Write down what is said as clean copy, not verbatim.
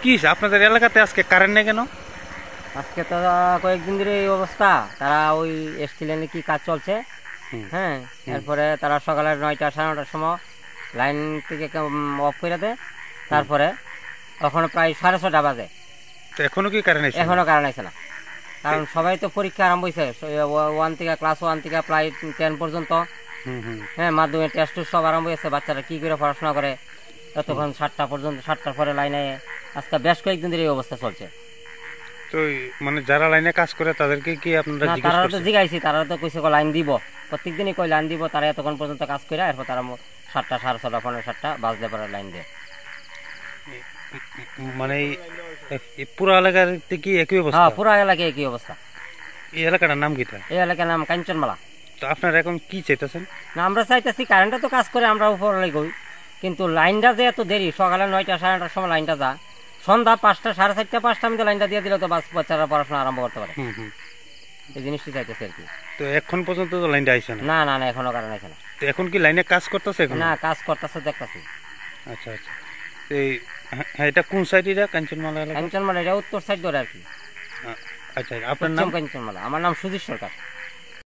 কি আপনাদের এলাকাতে আজকে কারেন্ট নেই কেন? আজকে তো কয়েকদিন ধরে এই অবস্থা। তারা ওই স্টিলের কি কাজ চলছে, হ্যাঁ। এরপরে তারা সকালে 9টা সাড়ে 9টার সময় লাইন থেকে অফ করে দেয়। তারপরে ওখানে প্রায় 6:30 বাজে, তো এখনো কি কারেন্ট আছে? এখনো কারেন্ট আসে না। কারণ সবাই তো পরীক্ষা আরম্ভ হয়েছে, ক্লাস 1 থেকে প্রায় 10 পর্যন্ত, হ্যাঁ। মাধ্যমিক টেস্ট সব আরম্ভ হয়েছে। বাচ্চারা কি করে পড়াশোনা করে এতক্ষণ 7টা পর্যন্ত, 7টার পরে লাইনে আজকে বেশ কয়েকদিন ধরে এই অবস্থা চলছে। তো মানে যারা লাইনে কাজ করে তাদেরকে কি আপনারা না, জিজ্ঞেস তারা তো করছেন? জিগাইছি, তারা তো কইছে লাইন দিব, প্রত্যেকদিনই কই লাইন দিব। তারা এতক্ষণ পর্যন্ত কাজ করে এরপর তারা 7টা, 6:30, 7টা বাজলে পরে লাইন দেয়। মানে এই পুরো এলাকার কি একই অবস্থা? হ্যাঁ, পুরা এলাকায় একই অবস্থা। এই এলাকাটার নাম কিটা? এই এলাকার নাম কাঞ্চনমালা। তো আপনারা এখন কি চাইতেছেন? না, আমরা চাইতেছি কারেন্টটা তো কাজ করে, আমরা উপর গই, কিন্তু লাইনটা যে এত দেরি, সকালে 9টা সাড়ে 9টার সময় লাইনটা যা, সন্ধ্যা 5টা, 4:30, 5টা মধ্যে লাইনটা দিয়ে দিলে তো বাচ্চারা পড়াশোনা আরম্ভ করতে পারে। এই জিনিসটি চাইতেছি আর কি। তো এখন পর্যন্ত তো লাইনটা আইছে না? না না না, এখনো কারেন্ট আছে না। তো এখন কি লাইনে কাজ করতেছে এখন? না, কাজ করতেছে, দেখতেছি। আচ্ছা আচ্ছা। তো হ্যাঁ, এটা কোন সাইড? এটা কাঞ্চনমালা এলাকা? কাঞ্চনমালা এটা উত্তর সাইড ধরে আর কি। আচ্ছা, আপনার নাম? কাঞ্চনমালা। আমার নাম সুজিত সরকার।